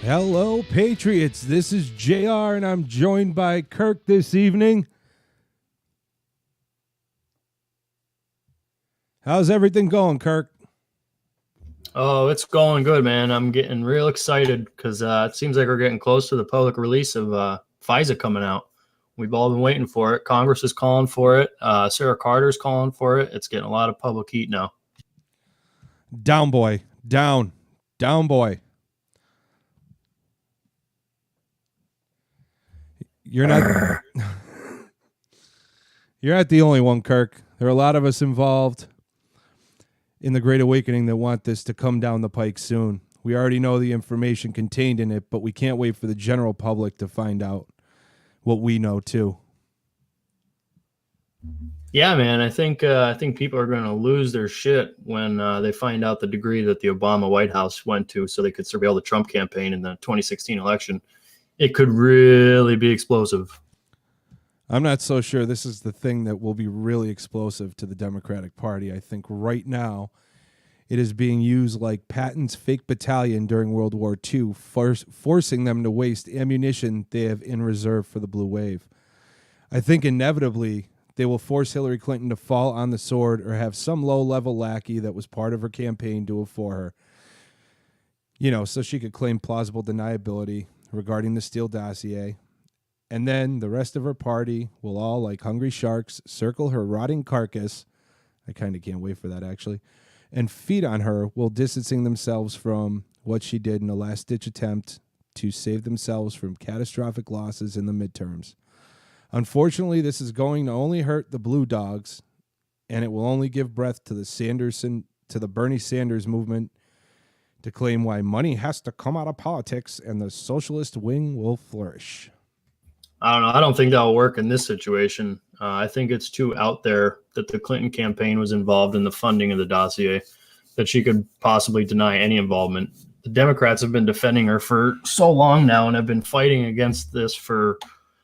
Hello, Patriots. This is JR, and I'm joined by Kirk this evening. How's everything going, Kirk? Oh, it's going good, man. I'm getting real excited because it seems like we're getting close to the public release of FISA coming out. We've all been waiting for it. Congress is calling for it. Sarah Carter's calling for it. It's getting a lot of public heat now. Down, boy. Down. Down, boy. You're not You're not the only one, Kirk. There are a lot of us involved in the Great Awakening that want this to come down the pike soon. We already know the information contained in it, but we can't wait for the general public to find out what we know too. Yeah, man. I think people are going to lose their shit when they find out the degree that the Obama White House went to, so they could surveil the Trump campaign in the 2016 election. It could really be explosive. I'm not so sure this is the thing that will be really explosive to the Democratic Party. I think right now it is being used like Patton's fake battalion during World War II, forcing them to waste ammunition they have in reserve for the blue wave. I think inevitably they will force Hillary Clinton to fall on the sword or have some low-level lackey that was part of her campaign do it for her, so she could claim plausible deniability regarding the Steele dossier. And then the rest of her party will all, like hungry sharks, circle her rotting carcass. I kind of can't wait for that, actually. And feed on her while distancing themselves from what she did in a last-ditch attempt to save themselves from catastrophic losses in the midterms. Unfortunately, this is going to only hurt the blue dogs, and it will only give breath to the Bernie Sanders movement to claim why money has to come out of politics and the socialist wing will flourish. I don't know. I don't think that'll work in this situation. I think it's too out there that the Clinton campaign was involved in the funding of the dossier, that she could possibly deny any involvement. The Democrats have been defending her for so long now and have been fighting against this for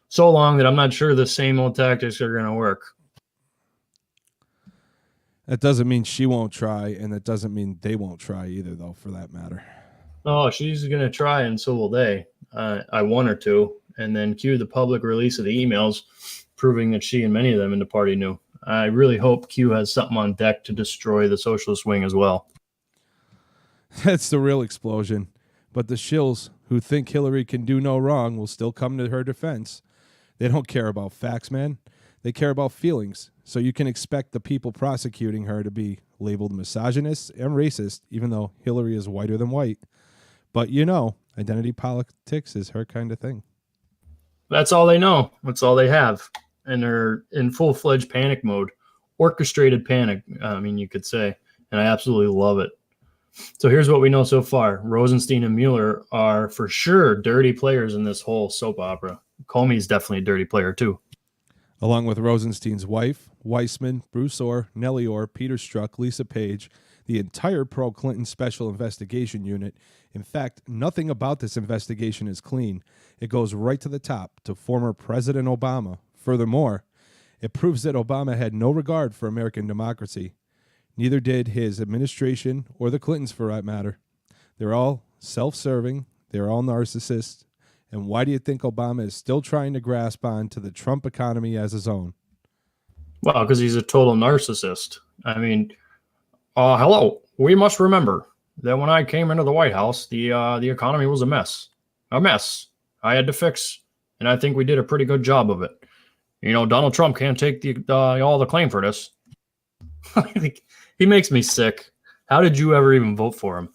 so long that I'm not sure the same old tactics are going to work. That doesn't mean she won't try, and that doesn't mean they won't try either, though, for that matter. Oh, she's going to try, and so will they. I want her to. And then cue the public release of the emails proving that she and many of them in the party knew. I really hope Q has something on deck to destroy the socialist wing as well. That's the real explosion. But the shills who think Hillary can do no wrong will still come to her defense. They don't care about facts, man. They care about feelings. So you can expect the people prosecuting her to be labeled misogynist and racist, even though Hillary is whiter than white. But identity politics is her kind of thing. That's all they know. That's all they have. And they're in full-fledged panic mode, orchestrated panic, you could say. And I absolutely love it. So here's what we know so far. Rosenstein and Mueller are for sure dirty players in this whole soap opera. Comey's definitely a dirty player too. Along with Rosenstein's wife, Weissman, Bruce Orr, Nellie Orr, Peter Strzok, Lisa Page, the entire pro-Clinton Special Investigation Unit. In fact, nothing about this investigation is clean. It goes right to the top, to former President Obama. Furthermore, it proves that Obama had no regard for American democracy. Neither did his administration or the Clintons, for that matter. They're all self-serving. They're all narcissists. And why do you think Obama is still trying to grasp on to the Trump economy as his own? Well, because he's a total narcissist. Hello. We must remember that when I came into the White House, the economy was a mess. A mess. I had to fix, and I think we did a pretty good job of it. Donald Trump can't take all the claim for this. He makes me sick. How did you ever even vote for him?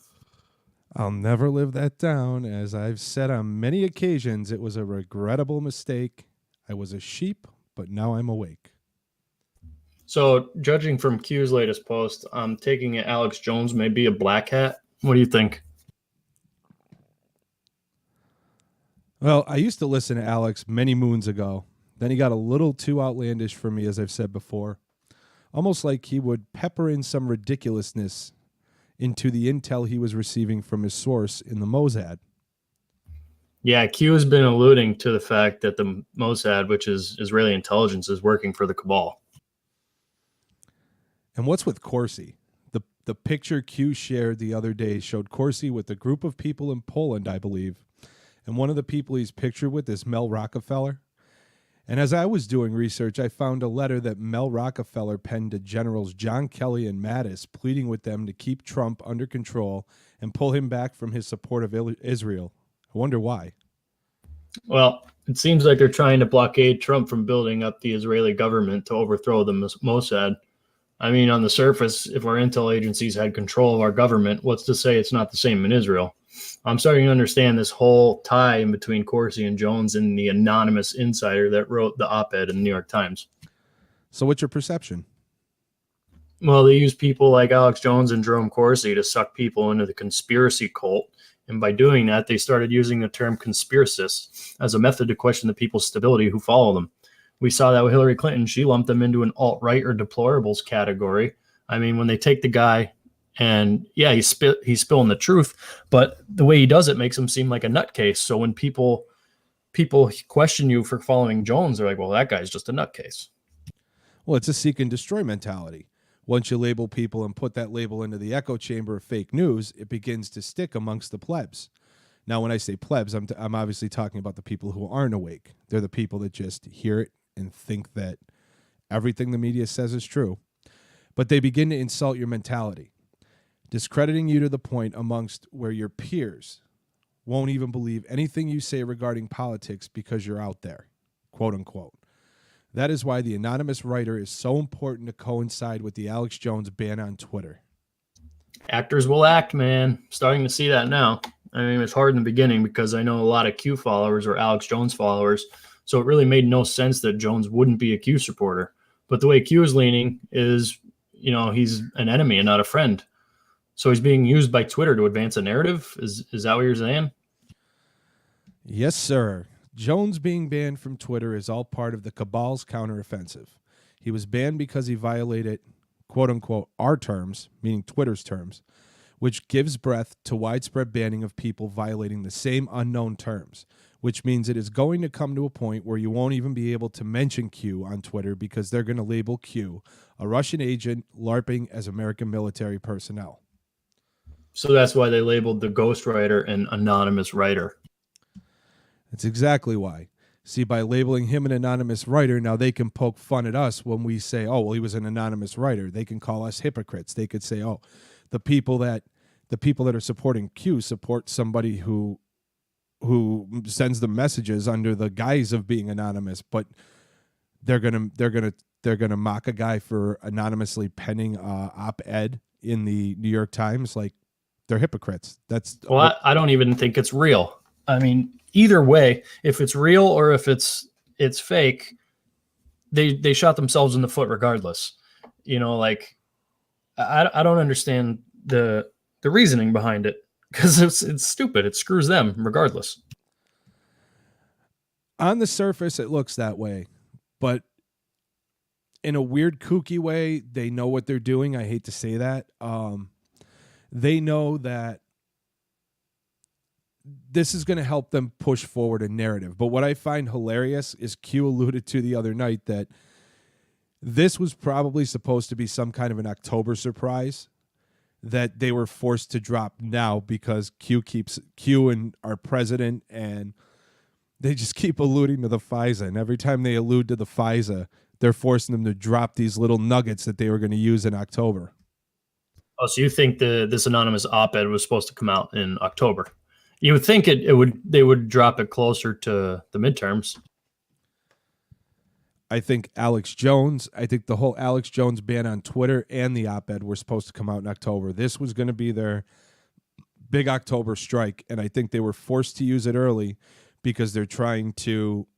I'll never live that down. As I've said on many occasions, it was a regrettable mistake. I was a sheep, but now I'm awake. So, judging from Q's latest post, I'm taking it Alex Jones may be a black hat. What do you think? Well, I used to listen to Alex many moons ago. Then he got a little too outlandish for me, as I've said before. Almost like he would pepper in some ridiculousness into the intel he was receiving from his source in the Mossad. Yeah, Q has been alluding to the fact that the Mossad, which is Israeli intelligence, is working for the cabal. And what's with Corsi? The picture Q shared the other day showed Corsi with a group of people in Poland, I believe, And one of the people he's pictured with is Mel Rockefeller. And as I was doing research, I found a letter that Mel Rockefeller penned to Generals John Kelly and Mattis, pleading with them to keep Trump under control and pull him back from his support of Israel. I wonder why. Well, it seems like they're trying to blockade Trump from building up the Israeli government to overthrow the Mossad. I mean, on the surface, if our intel agencies had control of our government, what's to say it's not the same in Israel? I'm starting to understand this whole tie in between Corsi and Jones and the anonymous insider that wrote the op-ed in the New York Times. So what's your perception? Well, they use people like Alex Jones and Jerome Corsi to suck people into the conspiracy cult. And by doing that, they started using the term conspiracists as a method to question the people's stability who follow them. We saw that with Hillary Clinton. She lumped them into an alt-right or deplorables category. I mean, when they take the guy and, yeah, he's spilling the truth, but the way he does it makes him seem like a nutcase. So when people question you for following Jones, they're like, well, that guy's just a nutcase. Well, it's a seek and destroy mentality. Once you label people and put that label into the echo chamber of fake news, it begins to stick amongst the plebs. Now, when I say plebs, I'm obviously talking about the people who aren't awake. They're the people that just hear it and think that everything the media says is true. But they begin to insult your mentality, discrediting you to the point amongst where your peers won't even believe anything you say regarding politics because you're out there, quote unquote. That is why the anonymous writer is so important to coincide with the Alex Jones ban on Twitter. Actors will act, man. Starting to see that now. I mean, it's hard in the beginning because I know a lot of Q followers or Alex Jones followers, so it really made no sense that Jones wouldn't be a Q supporter. But the way Q is leaning is, you know, he's an enemy and not a friend. So he's being used by Twitter to advance a narrative? Is that what you're saying? Yes, sir. Jones being banned from Twitter is all part of the cabal's counteroffensive. He was banned because he violated, quote unquote, our terms, meaning Twitter's terms, which gives breadth to widespread banning of people violating the same unknown terms, which means it is going to come to a point where you won't even be able to mention Q on Twitter because they're going to label Q a Russian agent LARPing as American military personnel. So that's why they labeled the ghostwriter an anonymous writer. That's exactly why. See, by labeling him an anonymous writer, now they can poke fun at us when we say, oh, well, he was an anonymous writer. They can call us hypocrites. They could say, oh, the people that are supporting Q support somebody who sends them messages under the guise of being anonymous, but they're gonna mock a guy for anonymously penning op-ed in the New York Times. Like, they're hypocrites. Well, I don't even think it's real. I mean, either way, if it's real or if it's fake, they shot themselves in the foot regardless. You know, like I don't understand the reasoning behind it because it's stupid. It screws them regardless. On the surface, it looks that way, but in a weird, kooky way, they know what they're doing. I hate to say that. They know that this is going to help them push forward a narrative. But what I find hilarious is Q alluded to the other night that this was probably supposed to be some kind of an October surprise that they were forced to drop now because Q and our president, and they just keep alluding to the FISA. And every time they allude to the FISA, they're forcing them to drop these little nuggets that they were going to use in October. Oh, so you think this anonymous op-ed was supposed to come out in October? You would think they would drop it closer to the midterms. I think the whole Alex Jones ban on Twitter and the op-ed were supposed to come out in October. This was going to be their big October strike, and I think they were forced to use it early because they're trying to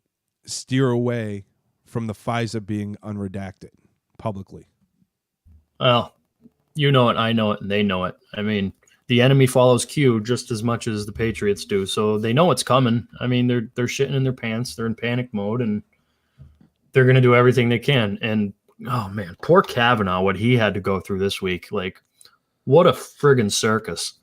steer away from the FISA being unredacted publicly. Well, you know it, I know it, and they know it. I mean, the enemy follows Q just as much as the Patriots do, so they know it's coming. I mean, they're shitting in their pants. They're in panic mode, and they're going to do everything they can. And, oh, man, poor Kavanaugh, what he had to go through this week. Like, what a friggin' circus.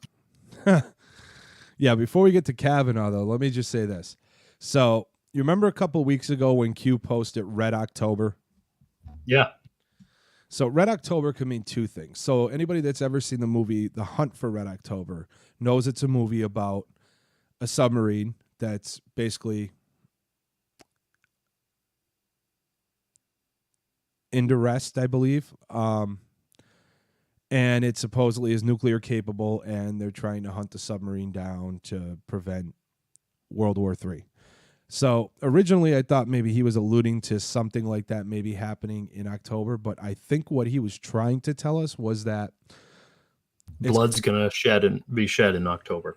Yeah, before we get to Kavanaugh, though, let me just say this. So, you remember a couple of weeks ago when Q posted Red October? Yeah. So Red October can mean two things. So anybody that's ever seen the movie The Hunt for Red October knows it's a movie about a submarine that's basically in arrest, I believe. And it supposedly is nuclear capable, and they're trying to hunt the submarine down to prevent World War III. So originally I thought maybe he was alluding to something like that maybe happening in October, but I think what he was trying to tell us was that blood's going to be shed in October.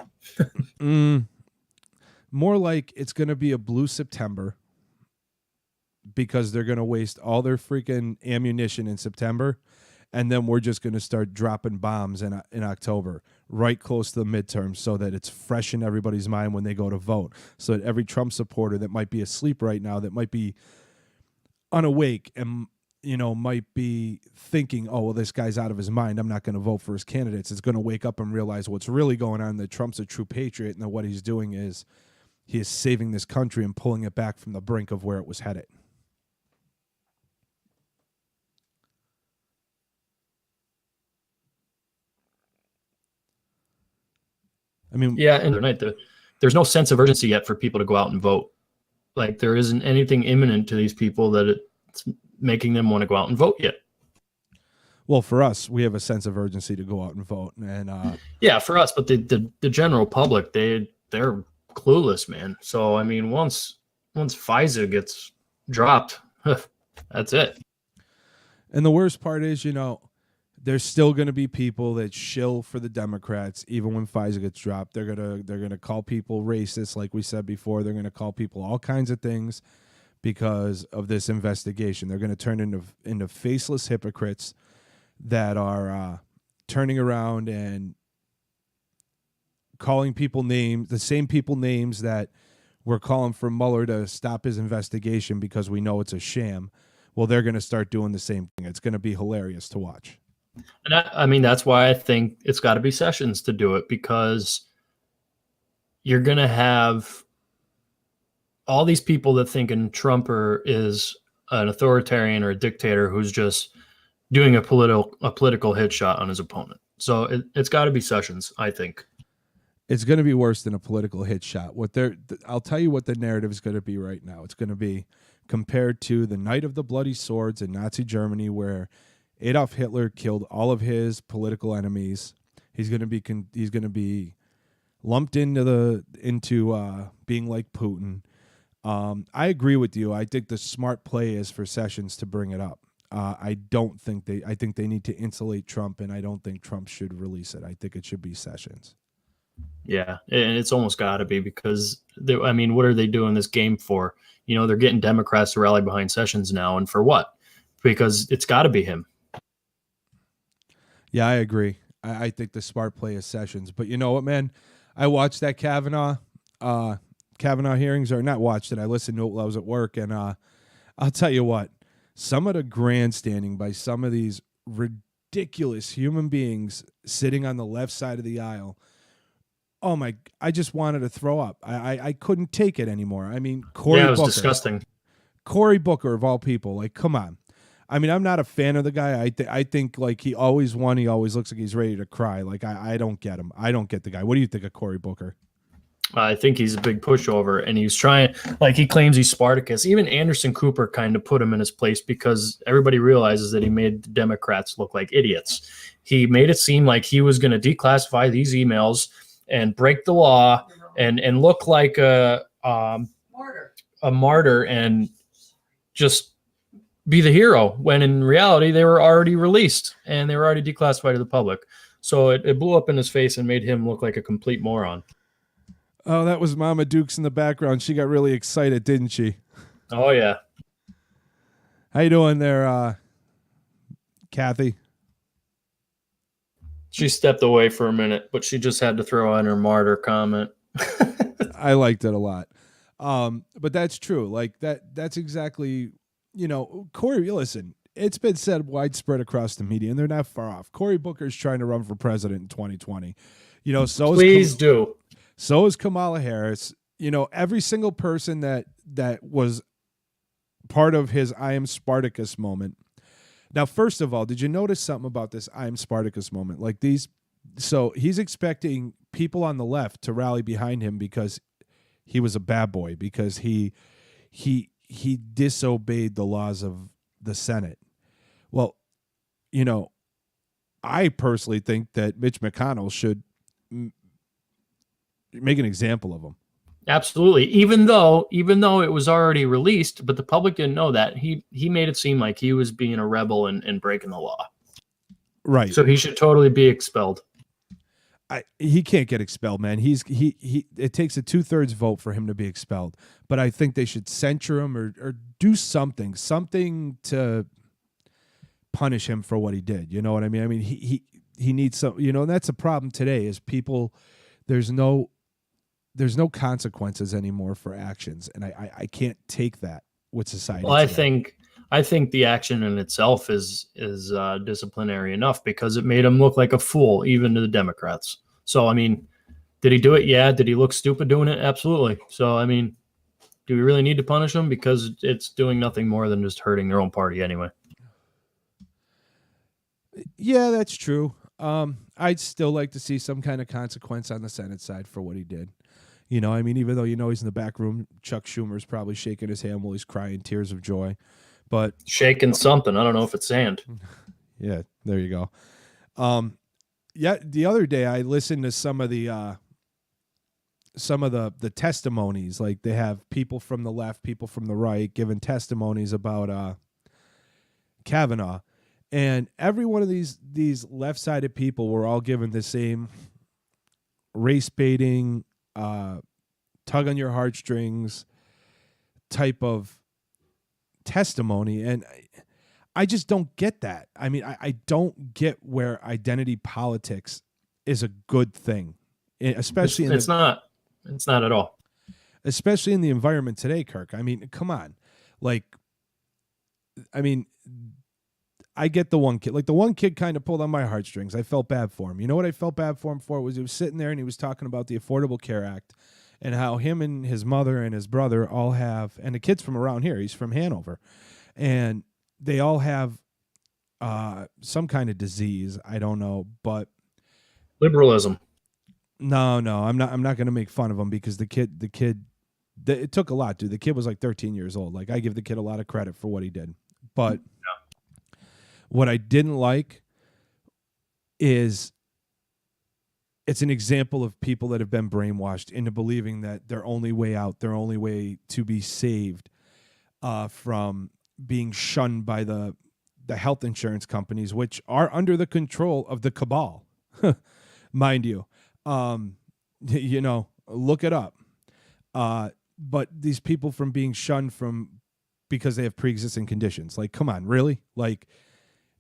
More like it's going to be a blue September, because they're going to waste all their freaking ammunition in September, and then we're just going to start dropping bombs in October, right close to the midterms, so that it's fresh in everybody's mind when they go to vote, so that every Trump supporter that might be asleep right now, that might be unawake and, you know, might be thinking, oh, well, this guy's out of his mind, I'm not going to vote for his candidates, is going to wake up and realize what's really going on, that Trump's a true patriot, and that what he's doing is he is saving this country and pulling it back from the brink of where it was headed. I mean, yeah, and there's no sense of urgency yet for people to go out and vote. Like, there isn't anything imminent to these people that it's making them want to go out and vote yet. Well, for us, we have a sense of urgency to go out and vote, and yeah, for us, but the general public, they're clueless, man. So I mean, once FISA gets dropped, that's it. And the worst part is, you know, there's still going to be people that shill for the Democrats even when FISA gets dropped. They're gonna call people racist, like we said before. They're going to call people all kinds of things because of this investigation. They're going to turn into faceless hypocrites that are turning around and calling people names, the same people names that we're calling for Mueller to stop his investigation because we know it's a sham. Well, they're going to start doing the same thing. It's going to be hilarious to watch. And I mean, that's why I think it's got to be Sessions to do it, because you're going to have all these people that thinking Trump is an authoritarian or a dictator who's just doing a political hit shot on his opponent. So it's got to be Sessions, I think. It's going to be worse than a political hit shot. I'll tell you what the narrative is going to be right now. It's going to be compared to the Night of the Bloody Swords in Nazi Germany, where Adolf Hitler killed all of his political enemies. He's going to be lumped into being like Putin. I agree with you. I think the smart play is for Sessions to bring it up. I think they need to insulate Trump, and I don't think Trump should release it. I think it should be Sessions. Yeah, and it's almost got to be, because I mean, what are they doing this game for? You know, they're getting Democrats to rally behind Sessions now, and for what? Because it's got to be him. Yeah, I agree. I think the smart play is Sessions. But you know what, man? I watched that Kavanaugh hearings, or not watched it. I listened to it while I was at work, and I'll tell you what, some of the grandstanding by some of these ridiculous human beings sitting on the left side of the aisle, oh my, I just wanted to throw up. I couldn't take it anymore. I mean, Cory Booker. Yeah, it was disgusting. Cory Booker, of all people, like, come on. I mean, I'm not a fan of the guy. I think like he always won. He always looks like he's ready to cry. Like, I don't get him. I don't get the guy. What do you think of Cory Booker? I think he's a big pushover, and he's trying, like, he claims he's Spartacus. Even Anderson Cooper kind of put him in his place, because everybody realizes that he made the Democrats look like idiots. He made it seem like he was going to declassify these emails and break the law and look like a martyr and just be the hero, when in reality they were already released and they were already declassified to the public. So it blew up in his face and made him look like a complete moron. Oh, that was Mama Dukes in the background. She got really excited, didn't she? Oh, yeah. How you doing there, Kathy? She stepped away for a minute, but she just had to throw in her martyr comment. I liked it a lot. But that's true. Like, that's exactly, you know, Cory, listen, it's been said widespread across the media, and they're not far off. Cory Booker's trying to run for president in 2020. You know, so is Kamala Harris. You know, every single person that was part of his I am Spartacus moment. Now, first of all, did you notice something about this I am Spartacus moment? Like, so he's expecting people on the left to rally behind him because he was a bad boy because he disobeyed the laws of the Senate. Well, you know, I personally think that Mitch McConnell should make an example of him. Absolutely. Even though it was already released, but the public didn't know that, he made it seem like he was being a rebel and breaking the law. Right. So he should totally be expelled. He can't get expelled, man. It takes a 2/3 vote for him to be expelled. But I think they should censure him or do something to punish him for what he did. You know what I mean? I mean, he needs some. You know, and that's a problem today. Is people there's no consequences anymore for actions, and I can't take that with society. Well, today. I think the action in itself is disciplinary enough because it made him look like a fool, even to the Democrats. So, I mean, did he do it? Yeah. Did he look stupid doing it? Absolutely. So, I mean, do we really need to punish him? Because it's doing nothing more than just hurting their own party anyway. Yeah, that's true. I'd still like to see some kind of consequence on the Senate side for what he did. You know, I mean, even though he's in the back room, Chuck Schumer's probably shaking his hand while he's crying tears of joy. But shaking something. I don't know if it's sand. Yeah, there you go. Yeah, the other day I listened to some of the testimonies. Like they have people from the left, people from the right giving testimonies about Kavanaugh, and every one of these left-sided people were all given the same race baiting, tug on your heartstrings type of testimony, and I just don't get that. I mean, I don't get where identity politics is a good thing, especially it's not at all, especially in the environment today, Kirk. I mean, come on. Like, I mean, I get the one kid. Like, the one kid kind of pulled on my heartstrings. I felt bad for him. You know what I felt bad for him for? Was he was sitting there and he was talking about the Affordable Care Act and how him and his mother and his brother all have, and the kid's from around here. He's from Hanover. And they all have some kind of disease. I don't know, but liberalism. No, I'm not going to make fun of him because the kid, it took a lot, dude. The kid was like 13 years old. Like, I give the kid a lot of credit for what he did. But what I didn't like is it's an example of people that have been brainwashed into believing that their only way out, their only way to be saved from being shunned by the health insurance companies, which are under the control of the cabal, mind you. You know, look it up. But these people from being shunned because they have pre-existing conditions. Like, come on, really? Like,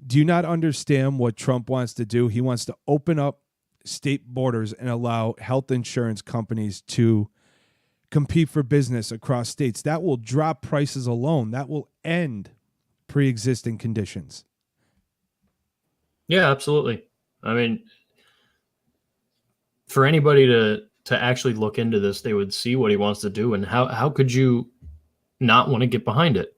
do you not understand what Trump wants to do? He wants to open up state borders and allow health insurance companies to compete for business across states. That will drop prices alone. That will end pre-existing conditions. Yeah, absolutely. I mean, for anybody to actually look into this, they would see what he wants to do. And how could you not want to get behind it?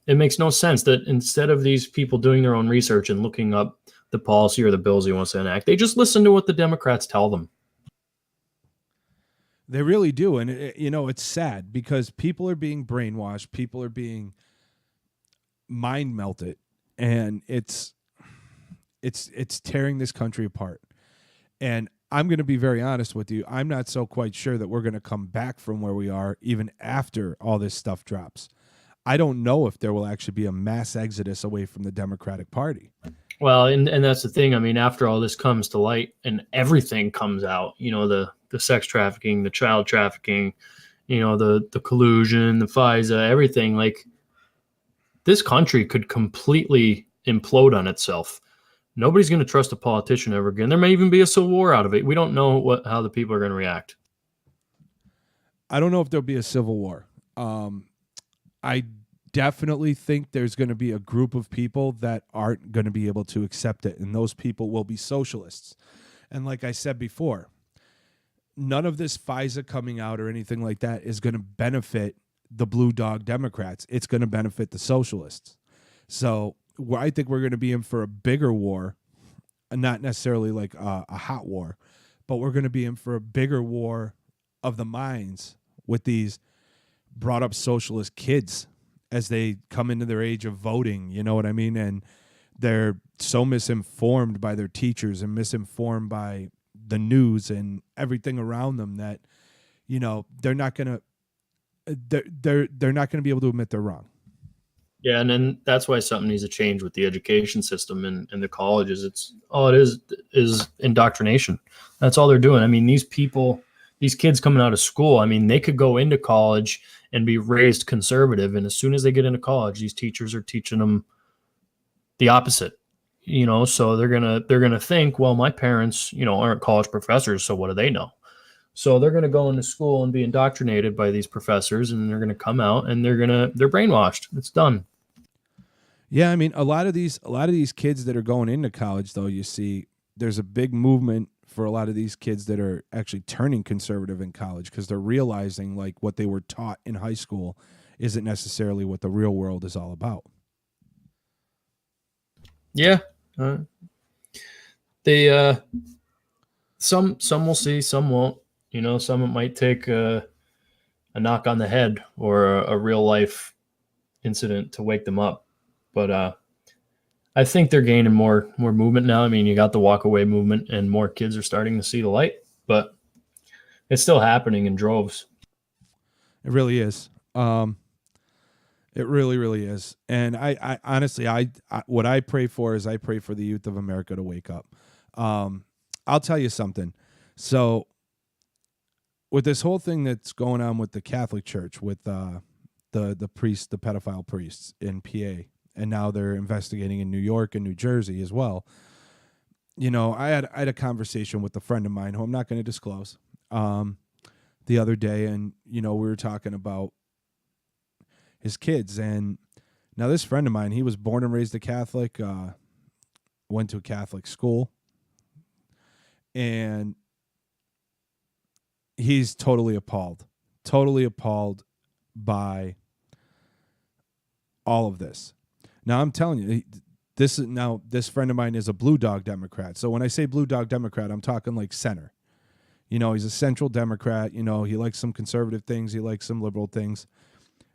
It makes no sense that instead of these people doing their own research and looking up the policy or the bills he wants to enact, they just listen to what the Democrats tell them. They really do. And, it's sad because people are being brainwashed. People are being mind melted. And it's tearing this country apart. And I'm going to be very honest with you. I'm not so quite sure that we're going to come back from where we are even after all this stuff drops. I don't know if there will actually be a mass exodus away from the Democratic Party. Well, and that's the thing. I mean, after all this comes to light and everything comes out, the sex trafficking, the child trafficking, the collusion, the FISA, everything, like, this country could completely implode on itself. Nobody's going to trust a politician ever again. There may even be a civil war out of it. We don't know how the people are going to react. I don't know if there'll be a civil war. I definitely think there's going to be a group of people that aren't going to be able to accept it, and those people will be socialists. And like I said before, none of this FISA coming out or anything like that is going to benefit the blue dog Democrats. It's going to benefit the socialists. So I think we're going to be in for a bigger war, not necessarily like a hot war, but we're going to be in for a bigger war of the minds with these brought up socialist kids as they come into their age of voting, you know what I mean? And they're so misinformed by their teachers and misinformed by the news and everything around them that, you know, they're not going to be able to admit they're wrong. Yeah, and then that's why something needs to change with the education system and the colleges. It's all it is indoctrination. That's all they're doing. I mean, these kids coming out of school, I mean, they could go into college and be raised conservative, and as soon as they get into college, these teachers are teaching them the opposite. You know, so they're gonna think, well, my parents, you know, aren't college professors, so what do they know? So they're going to go into school and be indoctrinated by these professors, and they're going to come out and they're brainwashed. It's done. Yeah, I mean, a lot of these kids that are going into college, though, you see, there's a big movement for a lot of these kids that are actually turning conservative in college because they're realizing like what they were taught in high school isn't necessarily what the real world is all about. Yeah, they some will see, some won't. You know, some it might take a knock on the head or a real life incident to wake them up. But I think they're gaining more movement now. I mean, you got the walk away movement, and more kids are starting to see the light, but it's still happening in droves. It really is. It really, really is. And I honestly, what I pray for is I pray for the youth of America to wake up. I'll tell you something. So with this whole thing that's going on with the Catholic Church, with the priests, the pedophile priests in PA, and now they're investigating in New York and New Jersey as well. You know, I had a conversation with a friend of mine who I'm not going to disclose the other day, and you know, we were talking about his kids. And now this friend of mine, he was born and raised a Catholic, went to a Catholic school, and he's totally appalled by all of this. Now I'm telling you, this friend of mine is a blue dog Democrat. So when I say blue dog Democrat, I'm talking like center. You know, he's a central Democrat. You know, he likes some conservative things, he likes some liberal things.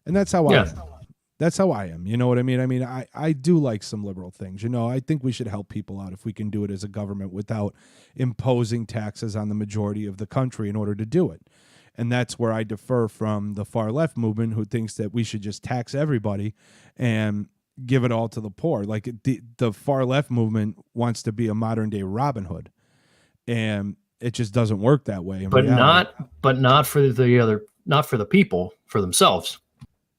And that's how I am. That's how I am. You know what I mean? I mean, I do like some liberal things. You know, I think we should help people out if we can do it as a government without imposing taxes on the majority of the country in order to do it. And that's where I differ from the far left movement, who thinks that we should just tax everybody and give it all to the poor. Like the far left movement wants to be a modern day Robin Hood, and it just doesn't work that way. But not for the people, for themselves.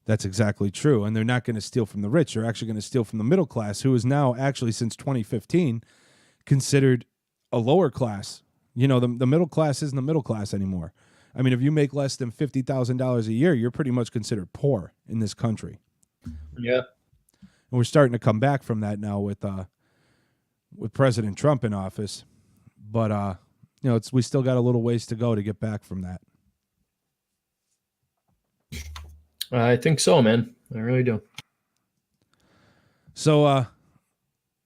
That's exactly true. And they're not going to steal from the rich. They're actually going to steal from the middle class, who is now actually since 2015 considered a lower class. You know, the middle class isn't the middle class anymore. I mean, if you make less than $50,000 a year, you're pretty much considered poor in this country. Yeah. And we're starting to come back from that now with President Trump in office. But, you know, we still got a little ways to go to get back from that. I think so, man. I really do. So,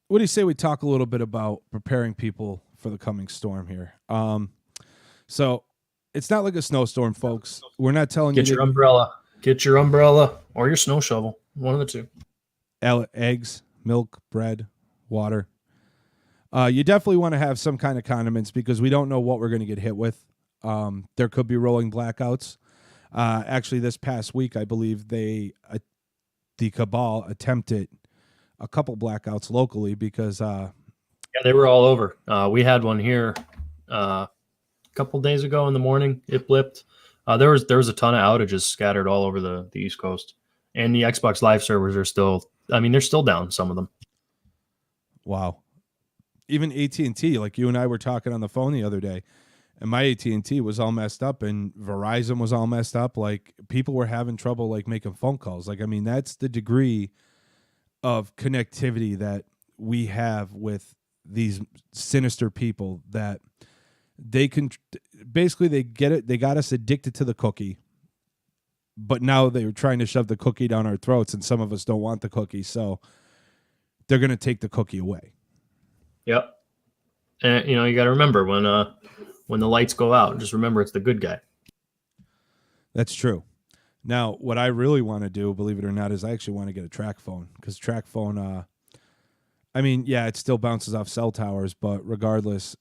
what do you say we talk a little bit about preparing people for the coming storm here? So, it's not like a snowstorm, folks. We're not telling you. Get your umbrella. Get your umbrella or your snow shovel. One of the two. Eggs, milk, bread, water. You definitely want to have some kind of condiments because we don't know what we're going to get hit with. There could be rolling blackouts. Actually, this past week, I believe the cabal attempted a couple blackouts locally because they were all over. We had one here a couple days ago in the morning. It blipped. There was a ton of outages scattered all over the East Coast, and the Xbox Live servers are still. I mean, they're still down, some of them. Wow. Even AT&T, like you and I were talking on the phone the other day, and my AT&T was all messed up, and Verizon was all messed up. Like, people were having trouble, like, making phone calls. Like, I mean, that's the degree of connectivity that we have with these sinister people, that they can basically, they get it. They got us addicted to the cookie, but now they're trying to shove the cookie down our throats, and some of us don't want the cookie, so they're going to take the cookie away. Yep. And, you know, you got to remember when the lights go out, just remember it's the good guy. That's true. Now, what I really want to do, believe it or not, is I actually want to get a track phone because track phone, I mean, yeah, it still bounces off cell towers, but regardless,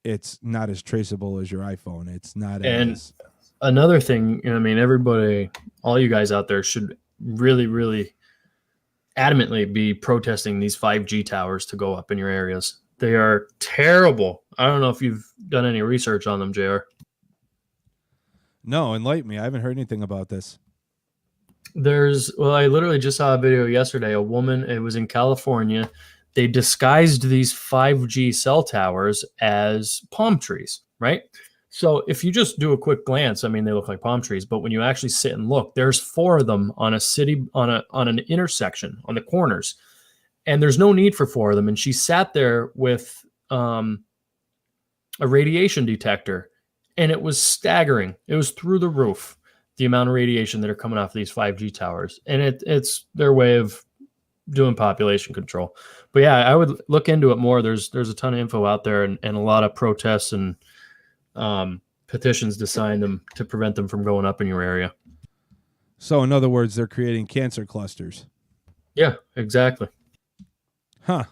it's not as traceable as your iPhone. It's not And as. another thing, I mean, everybody, all you guys out there should really, really adamantly be protesting these 5G towers to go up in your areas. They are terrible. I don't know if you've done any research on them, JR. No, enlighten me. I haven't heard anything about this. Well, I literally just saw a video yesterday. A woman, it was in California. They disguised these 5G cell towers as palm trees, right? So if you just do a quick glance, I mean, they look like palm trees, but when you actually sit and look, there's 4 of them on an intersection on the corners, and there's no need for 4 of them. And she sat there with a radiation detector, and it was staggering. It was through the roof, the amount of radiation that are coming off these 5G towers, and it's their way of doing population control. But yeah, I would look into it more. There's a ton of info out there, and a lot of protests and petitions to sign them to prevent them from going up in your area. So, in other words, they're creating cancer clusters. Yeah, exactly. Huh.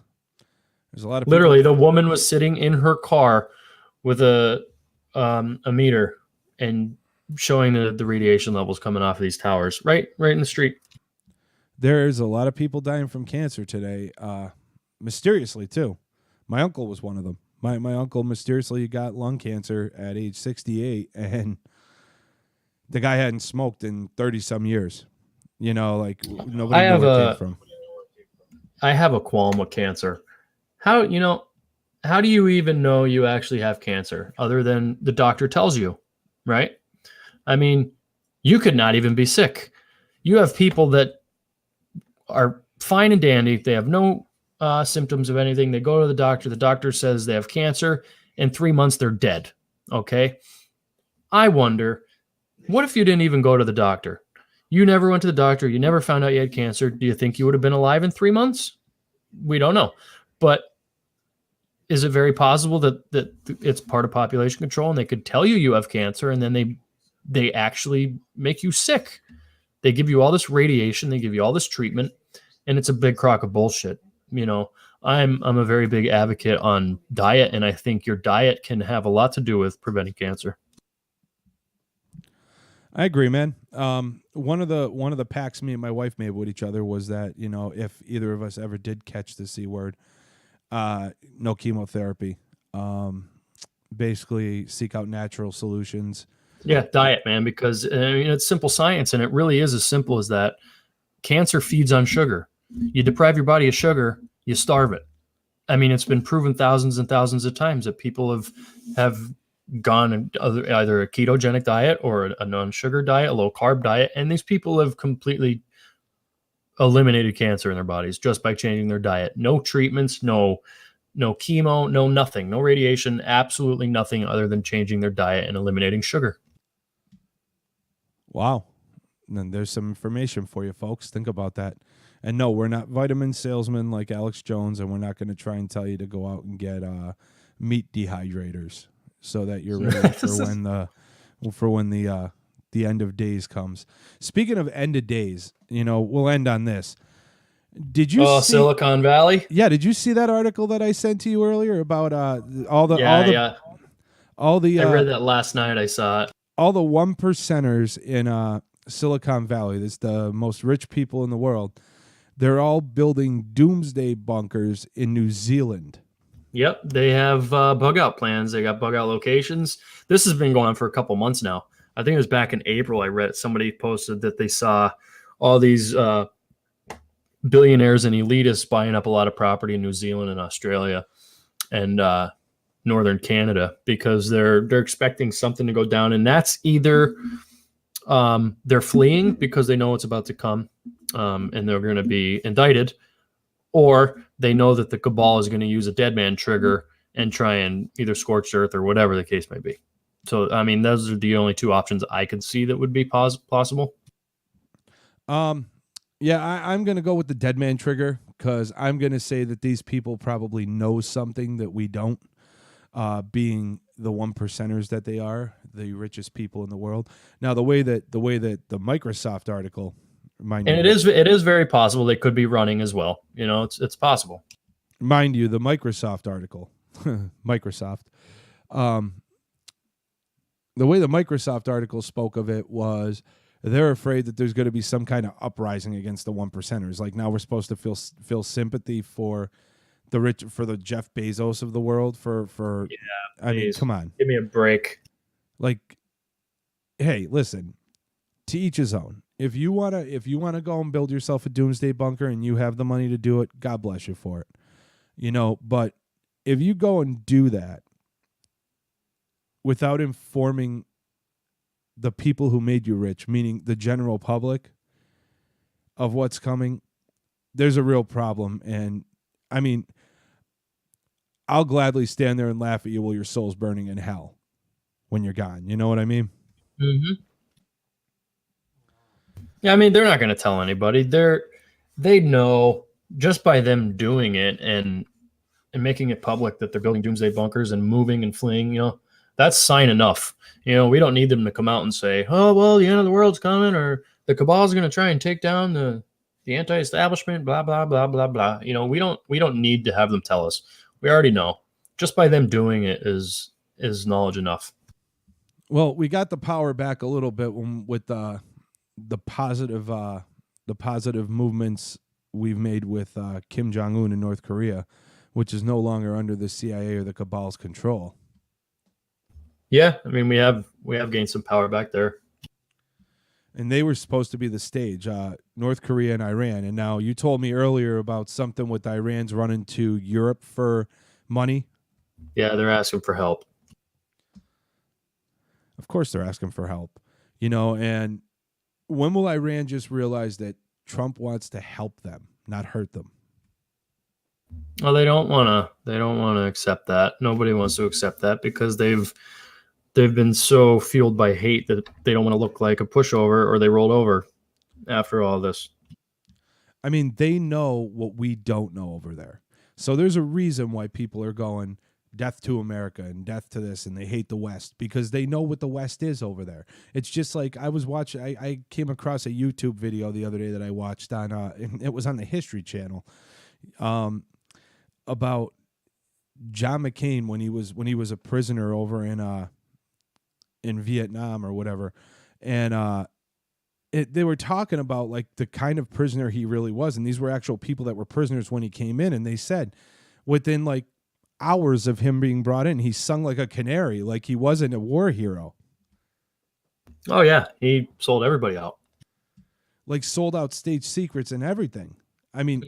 There's a lot of literally the woman was sitting in her car with a meter and showing the radiation levels coming off of these towers right in the street. There's a lot of people dying from cancer today, mysteriously too. My uncle was one of them. My uncle mysteriously got lung cancer at age 68, and the guy hadn't smoked in 30-some years. You know, like nobody knew where it came from. I have a qualm with cancer. How do you even know you actually have cancer other than the doctor tells you, right? I mean, you could not even be sick. You have people that are fine and dandy. They have no symptoms of anything. They go to the doctor. The doctor says they have cancer. In 3 months, they're dead. Okay. I wonder, what if you didn't even go to the doctor? You never went to the doctor. You never found out you had cancer. Do you think you would have been alive in 3 months? We don't know. But is it very possible that it's part of population control and they could tell you have cancer and then they actually make you sick? They give you all this radiation. They give you all this treatment, and it's a big crock of bullshit. You know, I'm a very big advocate on diet, and I think your diet can have a lot to do with preventing cancer. I agree, man. One of the pacts me and my wife made with each other was that, you know, if either of us ever did catch the C word, no chemotherapy. Basically, seek out natural solutions. Yeah, diet, man, because it's simple science, and it really is as simple as that. Cancer feeds on sugar. You deprive your body of sugar, you starve it. I mean, it's been proven thousands and thousands of times that people have gone either a ketogenic diet or a non-sugar diet, a low-carb diet, and these people have completely eliminated cancer in their bodies just by changing their diet. No treatments, no chemo, no nothing, no radiation, absolutely nothing other than changing their diet and eliminating sugar. Wow. And then there's some information for you, folks. Think about that. And no, we're not vitamin salesmen like Alex Jones, and we're not going to try and tell you to go out and get meat dehydrators so that you're ready for when the end of days comes. Speaking of end of days, you know, we'll end on this. Did you see Silicon Valley? Yeah, did you see that article that I sent to you earlier about all the I read that last night. I saw it. All the 1%ers in Silicon Valley, that's the most rich people in the world. They're all building doomsday bunkers in New Zealand. Yep, they have bug out plans. They got bug out locations. This has been going on for a couple months now. I think it was back in April. I read somebody posted that they saw all these billionaires and elitists buying up a lot of property in New Zealand and Australia and northern Canada because they're expecting something to go down, and that's either they're fleeing because they know it's about to come and they're going to be indicted, or they know that the cabal is going to use a dead man trigger and try and either scorch earth or whatever the case may be. So, I mean, those are the only two options I could see that would be possible. Yeah, I'm going to go with the dead man trigger because I'm going to say that these people probably know something that we don't, being the one percenters that they are, the richest people in the world. Now, the way that the Microsoft article, and it is very possible they could be running as well. It's possible. Mind you, the Microsoft article, Microsoft, the way the Microsoft article spoke of it was they're afraid that there's going to be some kind of uprising against the one percenters. Like now we're supposed to feel sympathy for the rich, for the Jeff Bezos of the world. I mean, come on, give me a break. Like, hey, listen, to each his own. If you wanna go and build yourself a doomsday bunker and you have the money to do it, God bless you for it. But if you go and do that without informing the people who made you rich, meaning the general public, of what's coming, there's a real problem. And I mean, I'll gladly stand there and laugh at you while your soul's burning in hell when you're gone. You know what I mean? Mm-hmm. Yeah, I mean, they're not going to tell anybody. They know just by them doing it and making it public that they're building doomsday bunkers and moving and fleeing, that's sign enough. We don't need them to come out and say, oh, well, the end of the world's coming, or the cabal's going to try and take down the anti-establishment, blah, blah, blah, blah, blah. We don't need to have them tell us. We already know. Just by them doing it is knowledge enough. Well, we got the power back a little bit with the positive movements we've made with Kim Jong-un in North Korea, which is no longer under the CIA or the cabal's control. Yeah, I mean, we have gained some power back there. And they were supposed to be the stage, North Korea and Iran. And now you told me earlier about something with Iran's running to Europe for money. Yeah, they're asking for help. Of course they're asking for help. And when will Iran just realize that Trump wants to help them, not hurt them? Well, they don't want to accept that. Nobody wants to accept that because they've been so fueled by hate that they don't want to look like a pushover, or they rolled over after all this. I mean, they know what we don't know over there. So there's a reason why people are going death to America and death to this, and they hate the West because they know what the West is over there. It's just like I was watching, I came across a YouTube video the other day that I watched on, it was on the History Channel, about John McCain when he was a prisoner over in Vietnam or whatever. And they were talking about like the kind of prisoner he really was. And these were actual people that were prisoners when he came in. And they said within like hours of him being brought in, he sung like a canary, like he wasn't a war hero. Oh yeah. He sold everybody out. Like sold out state secrets and everything. I mean,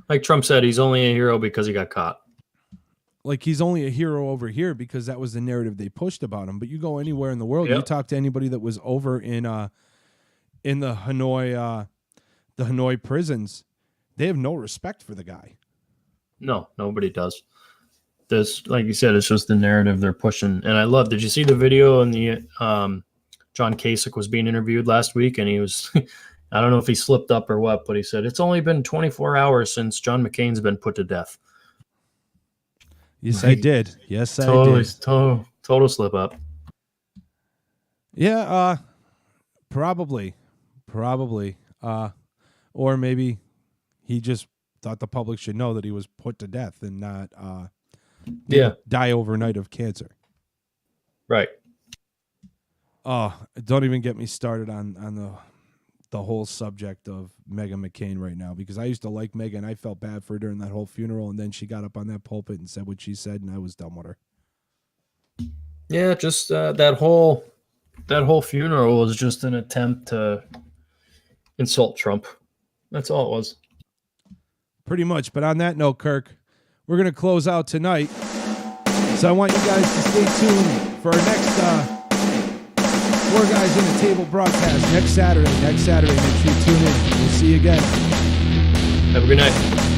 like Trump said, he's only a hero because he got caught. Like he's only a hero over here because that was the narrative they pushed about him. But you go anywhere in the world, you talk to anybody that was over in the Hanoi prisons, they have no respect for the guy. No, nobody does. This, like you said, it's just the narrative they're pushing. And I love, did you see the video in the John Kasich was being interviewed last week, and he was I don't know if he slipped up or what, but he said it's only been 24 hours since John McCain's been put to death. Yes, I did. Yes, I did. Total slip up. Yeah, probably. Or maybe he just thought the public should know that he was put to death and not die overnight of cancer. Right. Oh, don't even get me started on the whole subject of Meghan McCain right now, because I used to like Meghan. I felt bad for her during that whole funeral, and then she got up on that pulpit and said what she said, and I was done with her. Yeah, just that whole funeral was just an attempt to insult Trump. That's all it was. Pretty much. But on that note, Kirk, we're going to close out tonight. So I want you guys to stay tuned for our next Four Guys in the Table broadcast next Saturday. Make sure you tune in. We'll see you again. Have a good night.